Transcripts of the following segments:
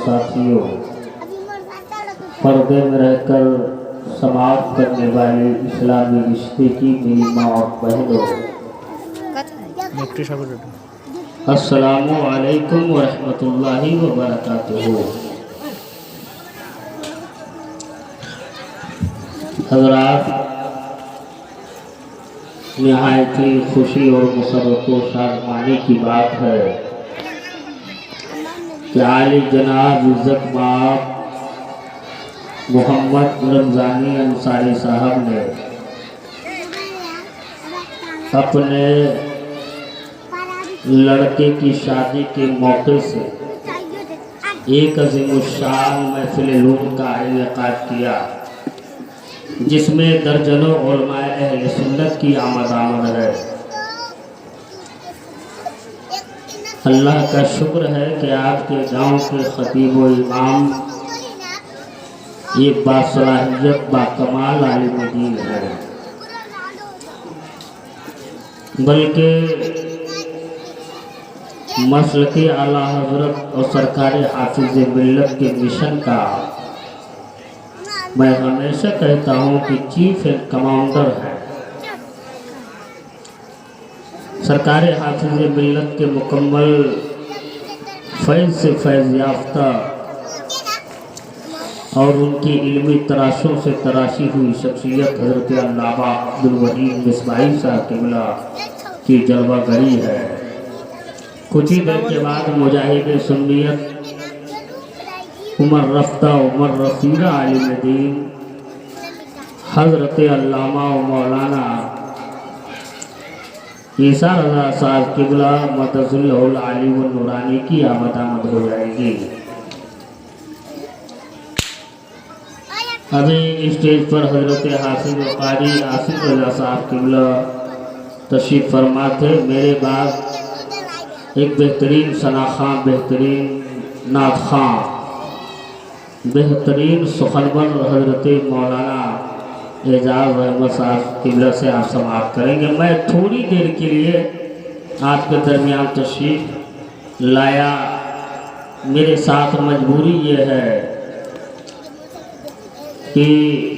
साथियों, पर्दे में रहकर समाप्त करने वाले इस्लामी रिश्ते की मेरी माँ और बहनों, अस्सलामु अलैकुम व रहमतुल्लाहि व बरकातुहू। हज़रात, निहायत ही खुशी और मुसर्रत व शादमानी की बात है कि आली जनाब इज़्ज़त माब मोहम्मद रमज़ानी अंसारी साहब ने अपने लड़के की शादी के मौके से एक अज़ीमुश्शान महफ़िल नूर का इनेकाद किया, जिसमें दर्जनों उलमाए अहले सुन्नत की आमद है। अल्लाह का शुक्र है कि आपके गांव के खतीब व इमाम ये बासलाहियत बाकमाल आलिम दीन है, बल्कि मसलकी आला हज़रत और सरकार हाफिज़ मिल्लत के मिशन का मैं हमेशा कहता हूँ कि चीफ एंड कमांडर है। सरकार हाफिज़ मिल्लत के मुकम्मल फैज़ से फैज़ याफ्ता और उनकी इल्मी तराशों से तराशी हुई शख्सियत हज़रत अल्लामा अब्दुल वहीद मिसबाही साहब क़िबला की जलवागरी है। कुछ ही देर के बाद मुजाहिद सुन्नियत उमर रफ्ता उमर रसीदा आलिम दीन हज़रत अल्लामा व मौलाना ईसा रज़ा साहब क़िबला मदज़ुल्लहुल आली व नूरानी की आमद हो जाएगी। अभी स्टेज पर हज़रत हाफिज़ व क़ारी आसिफ रज़ा साहब क़िबला तशरीफ़ फरमा थे। मेरे बाद एक बेहतरीन सनाख़ां, बेहतरीन नात ख़ां, बेहतरीन सुखनवर हज़रत मौलाना एजाज़ अहमद साहब क़िबला से आप समाप्त करेंगे। मैं थोड़ी देर के लिए आपके दरमियान तशरीफ़ लाया। मेरे साथ मजबूरी ये है कि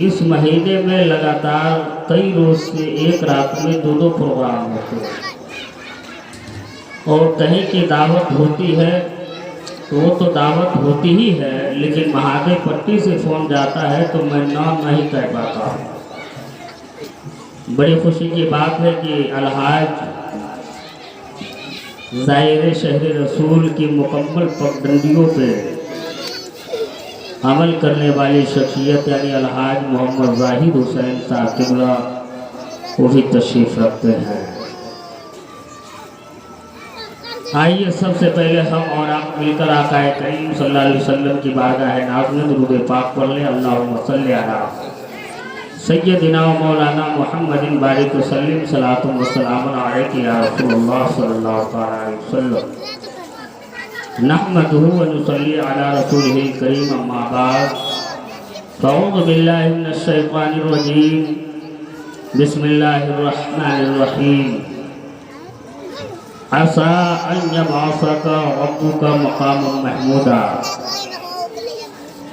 इस महीने में लगातार कई रोज़ से एक रात में दो प्रोग्राम होते हैं, और कहीं की दावत होती है तो वो तो दावत होती ही है, लेकिन महादेव पट्टी से फ़ोन जाता है तो मैं नाम नहीं कह पाता हूँ। बड़ी खुशी की बात है कि अलहाज ज़ाहिर शहर रसूल की मुकम्मल पगडंडियों पे अमल करने वाली शख्सियत यानी अलहाज मोहम्मद ज़ाहिद हुसैन साहब क़िबला वो भी तशरीफ़ रखते हैं। आइए सबसे पहले हम और आप मिलकर आक़ाए करीम सल्लल्लाहु अलैहि वसल्लम की बारगाह नाज़ में दुरूद पाक पढ़ लें। अल्लाहुम्मा सल्लि अला सय्यदिना व मौलाना मुहम्मदिन बारिक वसल्लिम सलातुन व सलामुन अलैका या रसूलल्लाह सल्लल्लाहु अलैहि वसल्लम। नहमदुहु व नुसल्ली अला रसूलिहिल करीम, अम्मा बाद। अऊज़ु बिल्लाहि मिनश शैतानिर रजीम, बिस्मिल्लाहिर रहमानिर रहीम। असा अन यबअसका रब्बुका मक़ामम महमूदा।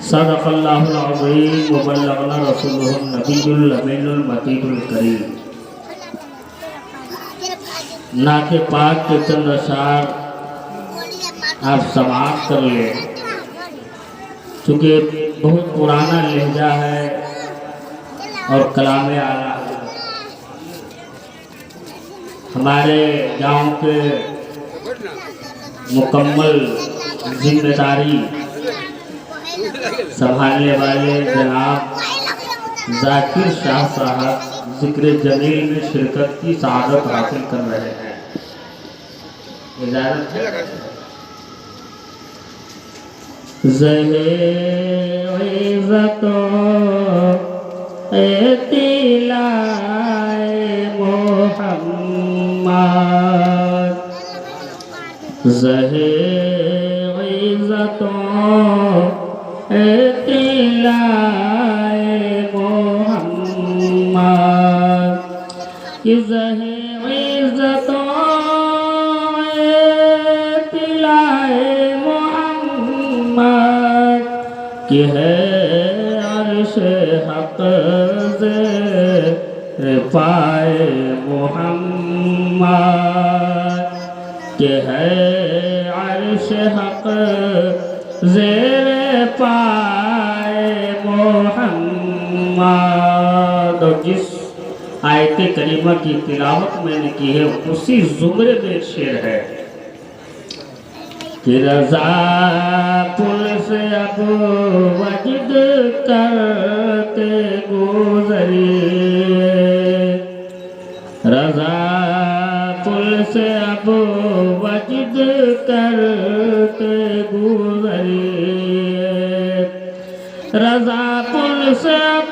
सदक़ल्लाहुल अज़ीम व बल्लगना रसूलुहुन नबियुल अमीनुल मतीनुल करीम। नाते पाक के चंद अशार आप समाप्त कर लें, चूँकि बहुत पुराना लहजा है और कलाम आला है। हमारे गांव के मुकम्मल जिम्मेदारी संभालने वाले जनाब जाकिर शाह साहब ज़िक्र जमील में शिरकत की सआदत हासिल कर रहे हैं। इजाज़त है। ज़ेइज़्ज़तो तिलाए मोहम्मद, ज़ेइज़्ज़तो तिलाए मोहम्मद, ज़ेइज़्ज़तो तिलाए मोहम्मद। کہ ہے عرش حق زیر پائے محمد، کہ ہے عرش حق زیر پائے محمد۔ اور جس آیت کریمہ کی تلاوت میں نے کی ہے اسی زمرے میں ایک شعر ہے کہ رضا پل سے اب وجد کرتے گزریے، رضا پل سے اب وجد کرتے گزریے، رضا پل سے اب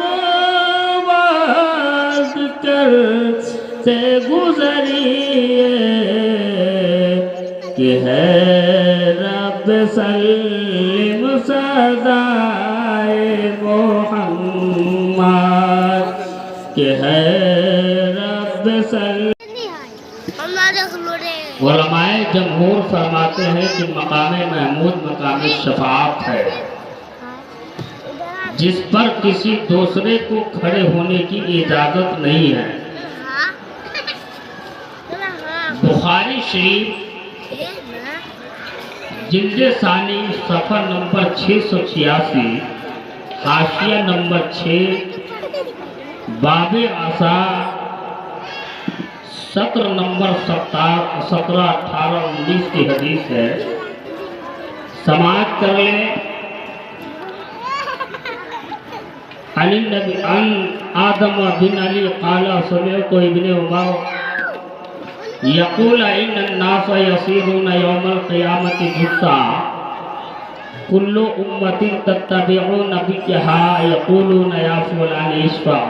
وجد کرتے گزریے، کہ ہے رب سلم صدائے محمد، کہ ہے رب سلم۔ علماء جمہور فرماتے ہیں کہ مقام محمود مقام شفاعت ہے، جس پر کسی دوسرے کو کھڑے ہونے کی اجازت نہیں ہے۔ بخاری شریف جلد ثانی صفحہ نمبر 686، حاشیہ نمبر 6، باب عصا، سطر نمبر 17، 18، 19 کی حدیث ہے، سماعت کر لیں۔ عن آدم بن علی قال سمعت ابن عمر یقول ان الناس یصیرون یوم القیامت جثا کل امت تتبعون بکہا یقولون یا فلان اشفع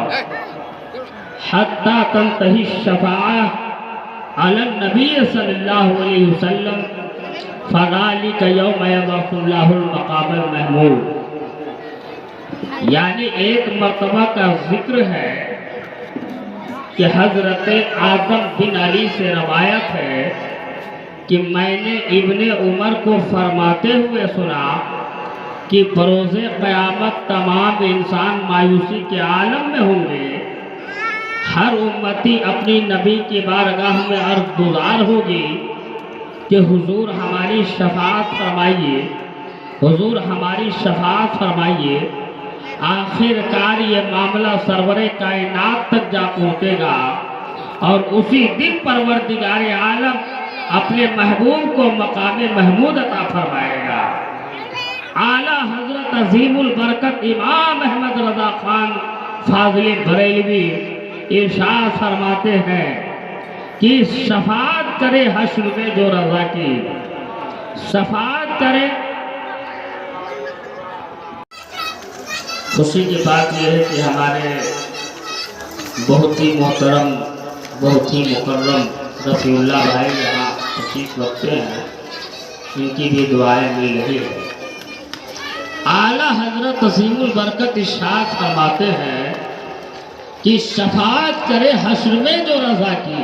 حتی تنتہی الشفاعہ علی النبی صلی اللہ علیہ وسلم فذلک یوم یبعث اللہ المقام المحمود۔ یعنی ایک مرتبہ کا ذکر ہے کہ حضرت آدم بن علی سے روایت ہے کہ میں نے ابن عمر کو فرماتے ہوئے سنا کہ بروز قیامت تمام انسان مایوسی کے عالم میں ہوں گے، ہر امتی اپنی نبی کی بارگاہ میں عرض گزار ہوگی کہ حضور ہماری شفاعت فرمائیے، حضور ہماری شفاعت فرمائیے۔ آخر کار یہ معاملہ سرور کائنات تک جا پہنچے گا اور اسی دن پروردگار عالم اپنے محبوب کو مقام محمود عطا فرمائے گا۔ اعلیٰ حضرت عظیم البرکت امام احمد رضا خان فاضل بریلوی ارشاد فرماتے ہیں کہ شفاعت کرے حشر میں جو رضا کی، شفاعت کرے۔ خوشی کی بات یہ ہے کہ ہمارے بہت ہی محترم، بہت ہی مکرم رفیع اللہ بھائی یہاں تشریف رکھتے ہیں، ان کی بھی دعائیں مل رہی ہیں۔ اعلیٰ حضرت عظیم البرکت ارشاد فرماتے ہیں کہ شفاعت کرے حشر میں جو رضا کی،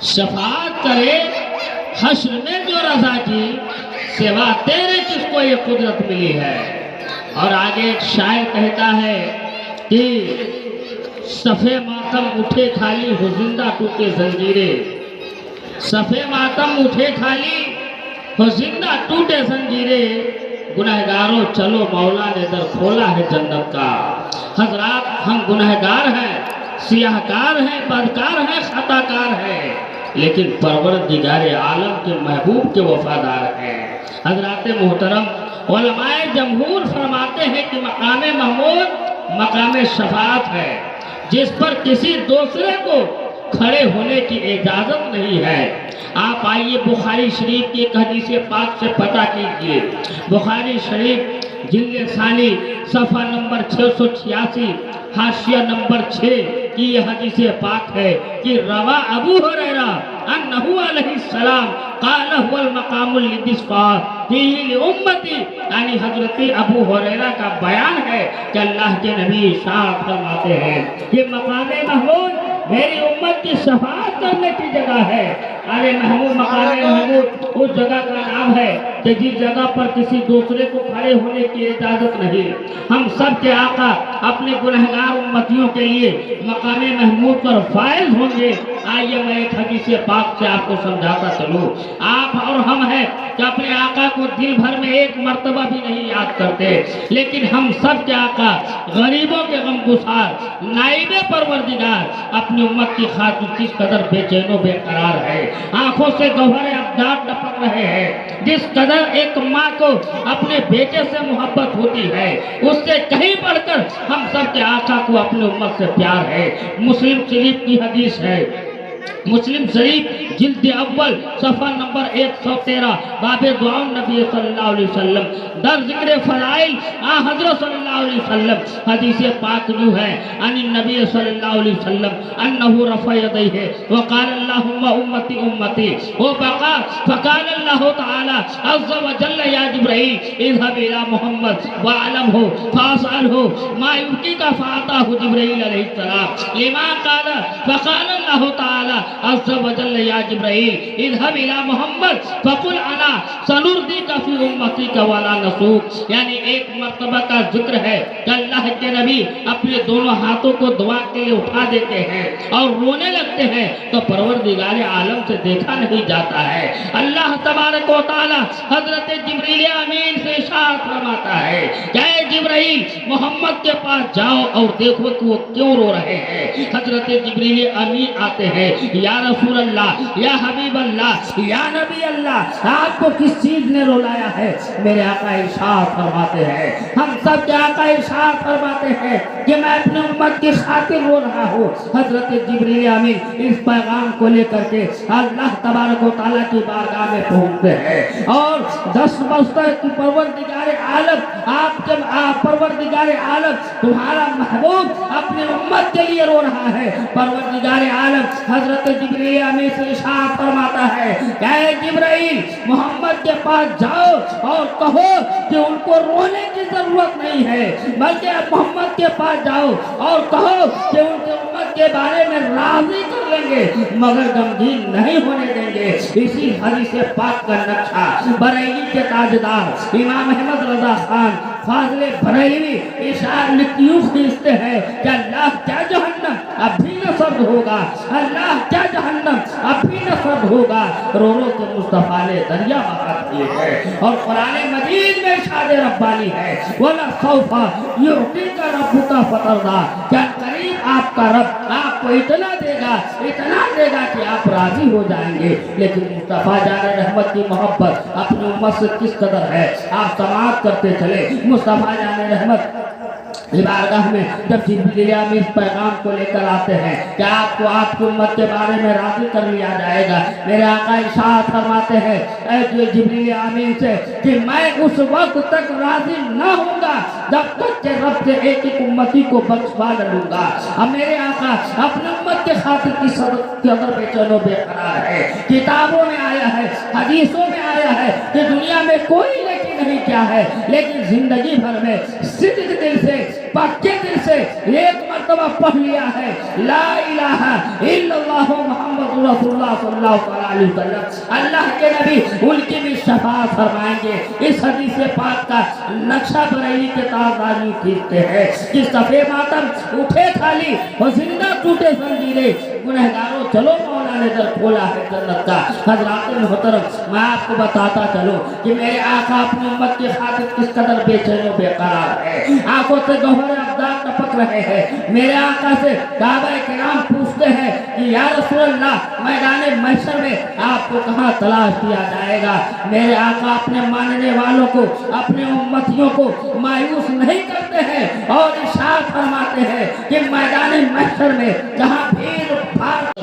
شفاعت کرے حشر میں جو رضا کی، سوا تیرے کس کو یہ قدرت ملی ہے۔ اور آگے ایک شاعر کہتا ہے کہ صفِ ماتم اٹھے خالی ہو زندہ ٹوٹے زنجیریں، صفِ ماتم اٹھے خالی ہو زندہ ٹوٹے زنجیریں، گنہگاروں چلو مولا نے در کھولا ہے جنت کا۔ حضرات ہم گنہگار ہیں، سیاہکار ہیں، بدکار ہیں، خطاکار ہیں، لیکن پروردگار عالم کے محبوب کے وفادار ہیں۔ حضرات محترم، علماء جمہور فرماتے ہیں کہ مقام محمود مقام شفاعت ہے، جس پر کسی دوسرے کو کھڑے ہونے کی اجازت نہیں ہے۔ آپ آئیے بخاری شریف کی ایک حدیث پاک سے پتہ کیجئے۔ بخاری شریف جلد ثانی صفحہ نمبر 686، حاشیہ نمبر 6 کی یہ حدیث پاک ہے کہ روا ابو ہریرہ انہ علیہ السلام قال هو المقام الذي فيه لامتی، یعنی حضرت ابو ہریرہ کا بیان ہے کہ اللہ کے نبی ارشاد فرماتے ہیں کہ مقام محمود میری امت کی شفاعت کرنے کی جگہ ہے۔ अरे महमूद मकाम महमूद उस जगह का नाम है कि जिस जगह पर किसी दूसरे को खड़े होने की इजाजत नहीं। हम सब के आका अपने गुनहगार उम्मतियों के लिए मकाम महमूद पर फाइज होंगे। आइए मैं एक हदीस पाक से आपको समझाता चलूं। आप और हम हैं कि अपने आका को दिल भर में एक मर्तबा भी नहीं याद करते, लेकिन हम सब के आका गरीबों के गमगुसार नाइबे परवरदिगार अपनी उम्मत की खातिर किस कदर बेचैनो बेकरार है। आंखों से गौहर अब्दार टपक रहे हैं। जिस कदर एक माँ को अपने बेटे से मोहब्बत होती है, उससे कहीं बढ़कर हम सब के आका को अपनी उम्मत से प्यार है। मुस्लिम शरीफ की हदीस है, मुस्लिम शरीफ जिल्द अव्वल सफ़ा नंबर 113 बाबे दुआ नबी सल्लल्लाहु अलैहि वसल्लम दर जिक्र फज़ाइल आ हज़रत सल्लल्लाहु अलैहि वसल्लम हदीस पाक यूं है अन नबी सल्लल्लाहु अलैहि वसल्लम अन्नहु रफ़ा यदैहि व क़ाल अल्लाहुम्मा उम्मती उम्मती व बक़ा फ़क़ाल अल्लाहु तआला अज़्ज़ व जल्ल या जिब्रील इज़हब इला मुहम्मद व अलमहु फ़असअलहु मा युतीका फ़अताहु जिब्रील अलैहिस्सलाम लिमा क़ाल फ़क़ाल अल्लाहु तआला अज़्ज़ व जल्ल या जिब्रील इज़हब इला मुहम्मद फ़क़ुल अना सनुर्दीका फ़ी उम्मतिका वला नसूक। यानी एक मर्तबा का जिक्र है कि अल्लाह के नबी अपने दोनों हाथों को दुआ के लिए उठा देते हैं और रोने लगते हैं तो परवरदिगार आलम से देखा नहीं जाता है। अल्लाह तबारक व तआला हज़रत जिब्रील अमीन से इशारा फरमाता है कि जिब्रील मोहम्मद के पास जाओ और देखो कि वो क्यों रो रहे हैं। हज़रत जिब्रील अमीन आते हैं, या रसूल अल्लाह, या हबीब अल्लाह, या नबी अल्लाह, आपको किस चीज ने रुलाया है। मेरे आका इरशाद फरमाते हैं, हम सब के आका इरशाद फरमाते हैं कि मैं अपनी उम्मत की खातिर रो रहा हूँ। हजरत जिब्रील अमीन इस पैगाम को लेकर के अल्लाह तबारक व तआला की बारगाह में पहुँचते हैं और 10 बस्तर की परवरदिगार आलम, आपके परवरदिगार आलम तुम्हारा महबूब अपनी उम्मत के लिए रो रहा है। परवरदिगार आलम हजरत जिब्रील अमीन से इरशाद फरमाता है, ऐ जिब्रील मोहम्मद के पास जाओ और कहो कि उनको रोने की जरूरत नहीं है, बल्कि आप मोहम्मद के पास जाओ और कहो कि उनके उम्मत के बारे में राजी कर लेंगे मगर गमगीन नहीं होने देंगे। इसी हदीस पाक का नक्शा बरेली के ताजदार इमाम अहमद रजा खान फाज़िले बरेलवी इशार लिखयूं खींचते हैं कि अल्लाह क्या जहन्नम अब भी न सर्द होगा, अल्लाह क्या जहन्नम अब भी न सर्द होगा। रो रो के मुस्तफा ने दरिया बहा दिए हैं और कुरान मजीद में इरशाद रब्बानी है, वला सौफा युअतीका रब्बुका फतरदा, क्या करीब आपका रब आपको इतना देगा कि आप राजी हो जाएंगे। लेकिन मुस्तफा जाने रहमत की मोहब्बत अपनी उम्मत से किस कदर है आप समाप्त करते चले। मुस्तफा जाने रहमत बारगाह में जब जिब्रील अमीन इस पैगाम को लेकर आते हैं कि आपको आपकी उम्मत के बारे में राजी कर लिया जाएगा, मेरे आका इरशाद फरमाते हैं ऐ जिब्रील अमीन से कि मैं उस वक्त तक राजी न होऊंगा जब तक के रब से एक एक उम्मती को बख्शवा न लूंगा। अब मेरे आका अपनी उम्मत के खातिर की सदक के अंदर बेचैनो बेकरार है। किताबों में आया है, हदीसों में आया है कि दुनिया में कोई लेकिन नहीं क्या है, लेकिन जिंदगी भर में सिद्ध दिल से पक्के दिल से एक मर्तबा पढ़ लिया है ला इलाहा इल्लल्लाहु मुहम्मदुर रसूलुल्लाह सल्लल्लाहु अलैहि वसल्लम। अल्लाह के नबी उनकी भी शफाअत फरमाएंगे। इस हदीस पाक का नक्शा बरेली के ताजदारी खींचते हैं कि सफे मातम उठे खाली और जिंदा टूटे जंजीरें, गुनहगारों चलो मौला ने दर खोला है जन्नत का। हजरात मोहतरम मैं आपको बताता चलूं कि मेरे आका अपनी उम्मत की खातिर किस कदर बेचैन बेकरार है। आंखों से गौहर अब्दार टपक रहे हैं। मेरे आका से सहाबा किराम पूछते हैं कि या रसूल अल्लाह मैदान महशर में आपको कहाँ तलाश किया जाएगा। मेरे आका अपने मानने वालों को अपने उम्मतियों को मायूस नहीं करते हैं और इरशाद फरमाते हैं कि मैदान महशर में जहाँ भीड़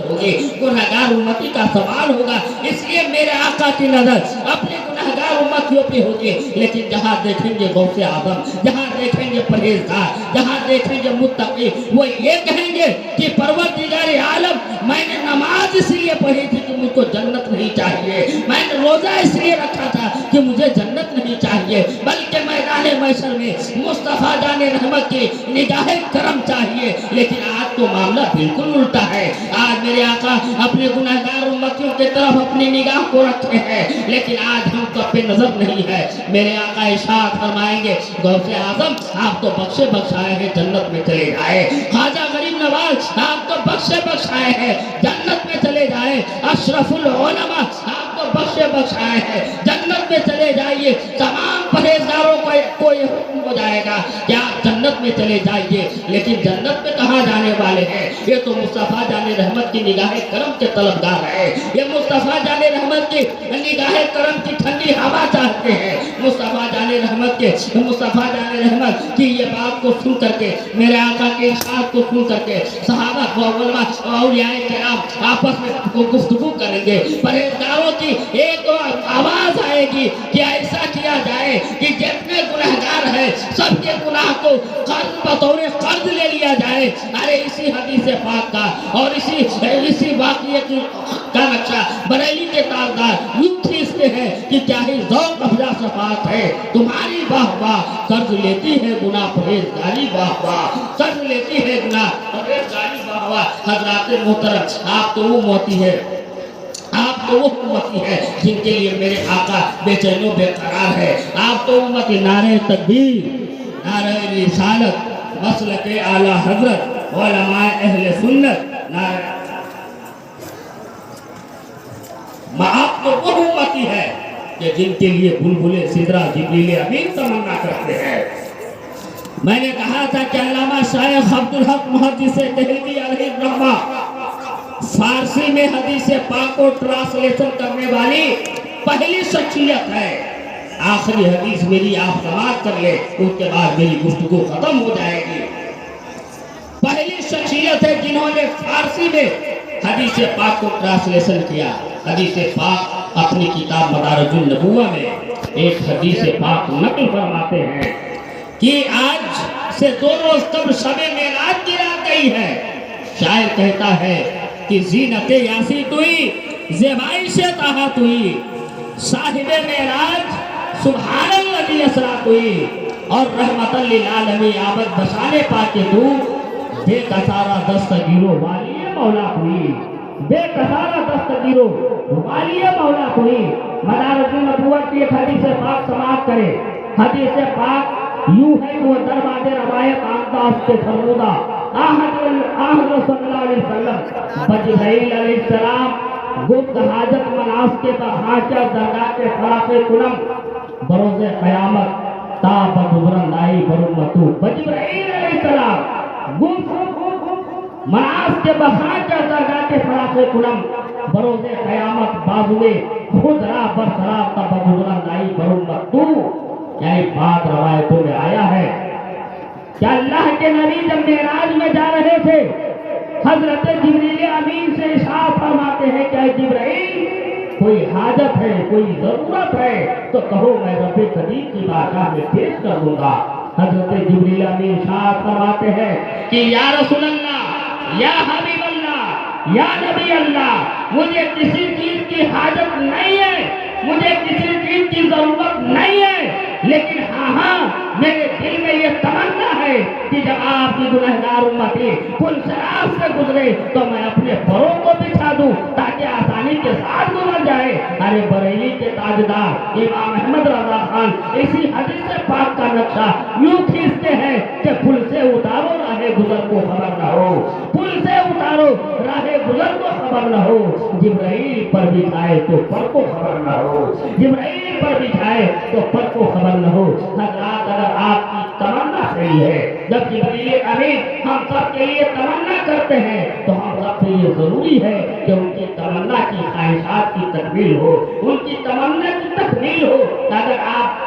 होगी गुनहगार उम्मती का सवाल होगा, इसलिए मेरे आका की नजर अपने गुनहगार उम्मतियों पे होगी। लेकिन जहाँ देखेंगे गौसे आजम, जहाँ देखेंगे परहेजगार, जहाँ देखेंगे मुत्तकी, वो ये कहेंगे कि परवरदिगार आलम मैंने नमाज इसलिए पढ़ी थी कि मुझको जन्नत नहीं चाहिए, मैंने रोजा इसलिए रखा था कि मुझे जन्नत नहीं चाहिए, बल्कि मैदान محشر میں مصطفیٰ جان رحمت کی نگاہ کرم چاہیے، لیکن آج تو معاملہ بالکل الٹا ہے۔ آج میرے آقا اپنے گناہگار امتیوں کی طرف اپنی نگاہ کو رکھتے ہیں، لیکن آج ہم تو پہ نظر نہیں ہے۔ میرے آقا ارشاد فرمائیں گے غوث اعظم آپ تو بخشے بخشائے ہیں جنت میں چلے جائے، خواجہ غریب نواز آپ تو بخشے بخشائے ہیں جنت میں چلے جائے، اشرف العلماء آپ تو بخشے بخشائے ہیں جنت میں چلے جائیے، تمام پرہیزگاروں کو یہ حکم ہو جائے گا کہ آپ جنت میں چلے جائیے، لیکن جنت میں کہاں جانے والے ہیں؟ یہ تو مصطفیٰ جان رحمت کی نگاہ کرم کے طلبگار ہیں، یہ مصطفیٰ جان رحمت کی نگاہ کرم کی ٹھنڈی ہوا چاہتے ہیں، مصطفیٰ جان رحمت کی یہ بات کو سن کر کے، میرے آقا کے ارشاد کو سن کر کے صحابہ و علماء اولیاء کرام آپس میں گفتگو کریں گے، پرہیزگاروں کی ایک آواز آئے گی کہ ایسا کیا جائے کہ جتنے گناہگار ہیں سب کے گناہ کو قرض بطور قرض لے لیا جائے۔ ارے اسی حدیث پاک کا اور اسی واقعے کا نقشہ بریلی کے تاجدار یوں کھینچتے ہیں کہ کیا ہی ذوق افزا صفات ہے تمہاری، واہ واہ قرض لیتی ہے گناہ پرہیزگاری، واہ واہ قرض لیتی ہے گناہ پرہیزگاری، واہ واہ۔ حضرات محترم آپ تو وہ موتی ہے، آپ تو وہ امتی ہے جن کے لیے میرے آقا بے چین و بے قرار ہے، آپ تو امتی نعرہ تکبیر، نعرہ رسالت، مسلک اعلی حضرت، علماء اہل سنت، نعرہ آپ تو وہ امتی ہے کہ جن کے لیے بلبل سدرہ جبریل امین تمنا کرتے ہیں۔ میں نے کہا تھا کہ علامہ شیخ عبدالحق محدث دہلوی علیہ الرحمہ فارسی میں حدیث پاک کو ٹرانسلیشن کرنے والی پہلی شخصیت ہے۔ آخری حدیث میری آپ سماعت کر لیں، اس کے بعد میری گفتگو ختم ہو جائے گی۔ پہلی شخصیت ہے جنہوں نے فارسی میں حدیث پاک کو ٹرانسلیشن کیا۔ حدیث پاک اپنی کتاب مدارج النبوہ میں ایک حدیث پاک نقل فرماتے ہیں کہ آج سے 2 روز قبل شب معراج کی رات گئی ہے۔ شاعر کہتا ہے کہ زینت یاسی توئی زیبائی سے طاعت ہوئی، صاحب معراج سبحان الذی اسریٰ ہوئی، اور رحمت للعالمین عابد بشانے پاکے تو بے کسارہ دستگیرو والی مولا ہوئی، بے کسارہ دستگیرو والی مولا ہوئی۔ مدارج النبوت کی ایک حدیث پاک سماعت کرے۔ حدیث پاک یوں ہے وہ درباد روایت انداز سے فرمودہ آحضر صلی اللہ علیہ وسلم بجبریل علیہ السلام گفت حاجت مناس کے حاجہ درگاہ کے خلاف کنم بروز قیامت تا بدبرن لائی برمتو۔ بجبریل علیہ السلام گفت مناس کے حاجہ درگاہ کے خلاف کنم بروز قیامت بازوے خود راہ برسرا تا بدبرن لائی برمتو۔ کیا ایک بات روایتوں میں آیا ہے کہ اللہ کے نبی جب معراج میں جا رہے تھے حضرت جبریل امین سے ارشاد فرماتے ہیں کہ اے جبرائیل کوئی حاجت ہے، کوئی ضرورت ہے تو کہو میں رب کریم کی بارگاہ میں پیش کر دوں گا۔ حضرت جبریل امین ارشاد فرماتے ہیں کہ یا رسول اللہ، یا حبیب اللہ، یا نبی اللہ، مجھے کسی چیز کی حاجت نہیں ہے، مجھے کسی چیز کی ضرورت نہیں ہے، لیکن ہاں میرے دل میں یہ تمنا ہے کہ جب آپ کی گنہگار امتی پل صراط سے گزرے تو میں اپنے پروں کو بچھا دوں تاکہ آسانی کے ساتھ گزر جائے۔ ارے بریلی کے تاجدار امام احمد رضا خان اسی حدیث پاک کا نقشہ یوں کھینچتے ہیں کہ پل سے اتارو راہ گزر کو خبر نہ ہو، پل سے اتارو راہ گزر کو خبر نہ ہو، جبرائیل پر بچھائے تو پر کو خبر نہ ہو، جبرائیل پر بچھائے تو پر کو خبر نہ ہو۔ حضرات اگر آپ کی تمنا صحیح ہے، جب جبریل امین ہم سب کے لیے تمنا کرتے ہیں تو ہم سب کے لیے ضروری ہے کہ ان کی تمنا کی خواہشات کی تکمیل ہو، ان کی تمنا کی تکمیل ہو۔ اگر آپ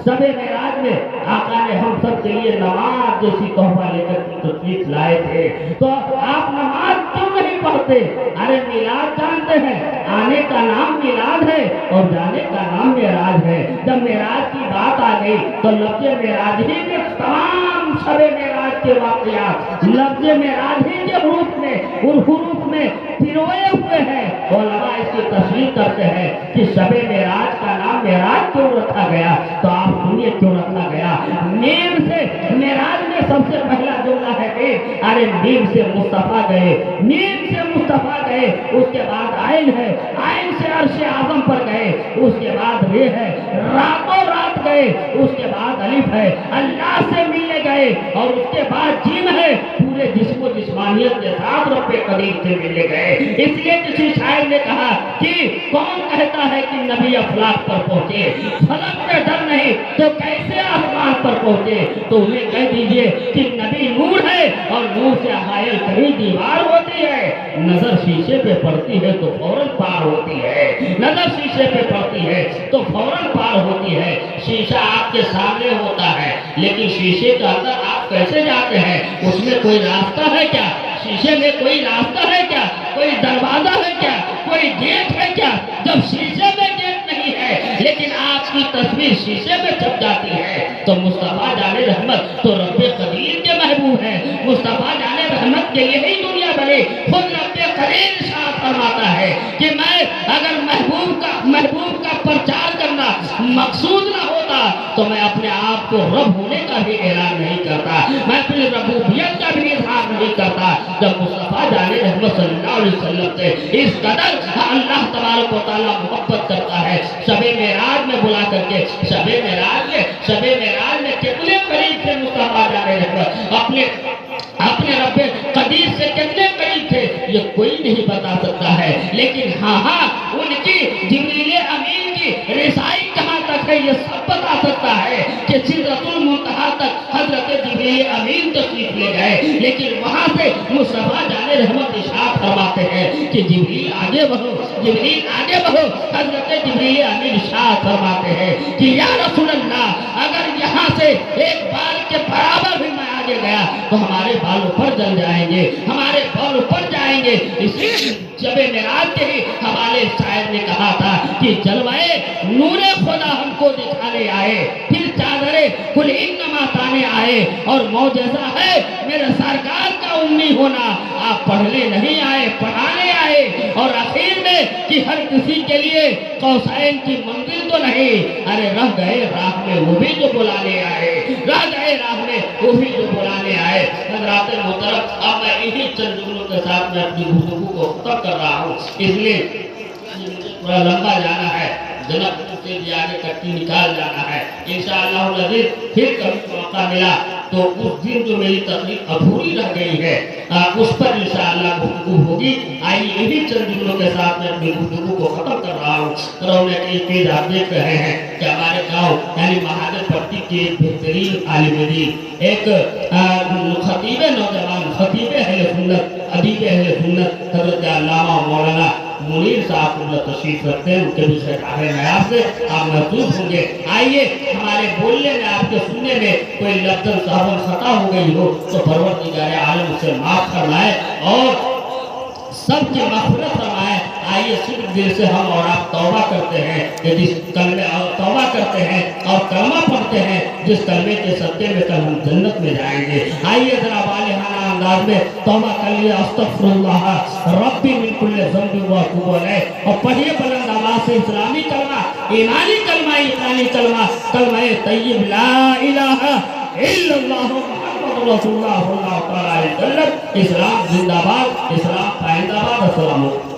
شب معراج میں آقا نے ہم سب کے لیے نماز جیسی تحفہ لے کر کی تشریف لائے تھے تو آپ نماز کیوں نہیں پڑھتے؟ ارے میلاد جانتے ہیں، آنے کا نام میلاد ہے اور جانے کا نام معراج ہے۔ جب معراج کی بات آ گئی تو لفظ معراج ہی میں تمام شب معراج کے واقعات لفظ معراج ہی کے حروف میں ان حروف میں पिरोए हुए हैं। उलमा इसकी तस्वीर करते हैं कि शबे मेराज का नाम मेराज क्यों रखा गया, तो आप सुनिए क्यों रखा गया। नीम से मेराज में सबसे पहला जुमला है कि अरे नीम से मुस्तफा गए, नीम से मुस्तफा गए, उसके बाद आइन है, आइन से अर्श आजम पर गए, उसके बाद रे है, रातों रात गए, उसके बाद अलिफ है, अल्लाह से मिलने गए, और उसके बाद जीम है, पूरे जिस्मो जिस्मानियत के साथ रब्बे करीम से मिलने गए। इसलिए किसी शायर ने कहा कि कौन कहता है कि नबी अफलाक पर पहुंचे, फलक में डर नहीं तो कैसे आसमान पर पहुंचे, तो उन्हें कह दीजिए कि नबी नूर है और नूर से हायल कहीं दीवार होती है, नजर शीशे पे पड़ती है तो फौरन पार होती है, नजर शीशे पे पड़ती है तो फौरन पार होती है। शीशा आपके सामने होता है, लेकिन शीशे के अंदर आप कैसे जाते हैं, उसमें कोई रास्ता है क्या, शीशे में कोई रास्ता है क्या, कोई दरवाजा है क्या, कोई गेट है क्या। जब शीशे में गेट नहीं है लेकिन आपकी तस्वीर शीशे में छप जाती है, तो मुस्तफा जाने रहमत तो रब्बे कदीर के महबूब है, मुस्तफा जाने रहमत के लिए ही दुनिया बने। खुद रब्बे कदीर साथ फरमाता है कि मैं अगर महबूब का प्रचार करना मकसूद ना होता तो मैं अपने आप को रब होने का भी ऐलान नहीं करता, मैं अपनी रबूबियत का भी इजहार नहीं करता। जब मुस्तफा जाने रहमत सल्लल्लाहु अलैहि वसल्लम से इस कदर अल्लाह तबारक व तआला मोहब्बत करता है, शबे मेराज में बुला करके, शबे मेराज में कितने करीब थे मुस्तफा जाने रहमत, अपने रब्बे कदीर से कितने करीब थे ये कोई नहीं बता सकता है। लेकिन हाँ उनकी जिब्रील अमीन की रिसाई कहाँ तक है ये सब बता सकता है कि सिदरतुल मुंतहा तक हजरत जिब्रील अमीन तशरीफ ले गए, लेकिन वहाँ से मुस्तफा जाने रहमत इरशाद फरमाते हैं कि जिब्रील आगे बढ़ो, जिब्रील आगे बढ़ो। हजरत जिब्रील अमीन इरशाद फरमाते हैं कि या रसूल अल्लाह, अगर यहाँ से एक बाल के बराबर भी मैं आगे गया तो हमारे बाल ऊपर जल जाएंगे, हमारे बाल ऊपर जाएंगे। इसी जबे मेराज के ही हमारे शायर ने कहा था कि जलवाए नूरे खुदा हमको दिखाने आए, फिर चादरे कुल इन्नमा ताने आए, और मौजज़ा है मेरे सरकार का उम्मी होना, आप पढ़ने नहीं आए पढ़ाने आए, और आखिर में कि हर किसी के लिए कौसैन की मंजिल तो नहीं, अरे रह गए राह में वो भी जो बुलाने आए, रह गए राह में वो भी जो बुलाने आए। हज़रात मोहतरम, अब मैं इन्हीं चंद जुमलों के साथ में अपनी गुफ्तगू को खत्म कर रहा हूँ, इसलिए थोड़ा लंबा जाना है, जनकपुर से भी आगे कट्टी निकाल जाना है। इंशाअल्लाह अज़ीज़ फिर कभी मौका मिला तो उस दिन जो मेरी तकलीफ अधूरी रह गई है उस पर इंशाअल्लाह गुफ्तगू होगी। आइए इन्हीं चंद जुमलों के साथ में अपनी गुफ्तगू को खत्म कर रहा हूँ। रौनक तेज आप देख रहे हैं कि हमारे गाँव यानी महाजन पट्टी के बेहतरीन आलिम दीन एक खतीब नौजवान, खतीब अहले सुन्नत, अदीब अहले सुन्नत हज़रत अल्लामा मौलाना मुनीर साहब तशरीफ रखते हैं, उनके भी सरकारें में आपसे आप महसूस होंगे। आइए हमारे बोलने में, आपके सुनने में कोई लफ्ज़ साहब खता हो गई हो तो परवरदिगार आलम उसे माफ़ फरमाए और सबके मग़फ़िरत फरमाए। आइए सिर्फ दिल से हम और आप तौबा करते हैं, यदि कलमे तौबा करते हैं और कलमा पढ़ते हैं जिस कलमे के सत्य में कल हम जन्नत में जाएंगे। आइए जरा वालिहाना अंदाज में तौबा कर लिए, अस्तग़फिरुल्लाह रब्बी मिन कुल्लि ज़ंबि व अतूबु अलैह, और पढ़िए बुलंद आवाज़ से इस्लामी कलमा, ईमानी कलमा, इस्लामी कलमा, कलमा तय्यब ला इलाहा इल्लल्लाह मुहम्मदुर रसूलुल्लाह सल्लल्लाहु अलैहि वसल्लम। इस्लाम जिंदाबाद, इस्लाम पाइंदाबाद। अस्सलाम वालेकुम।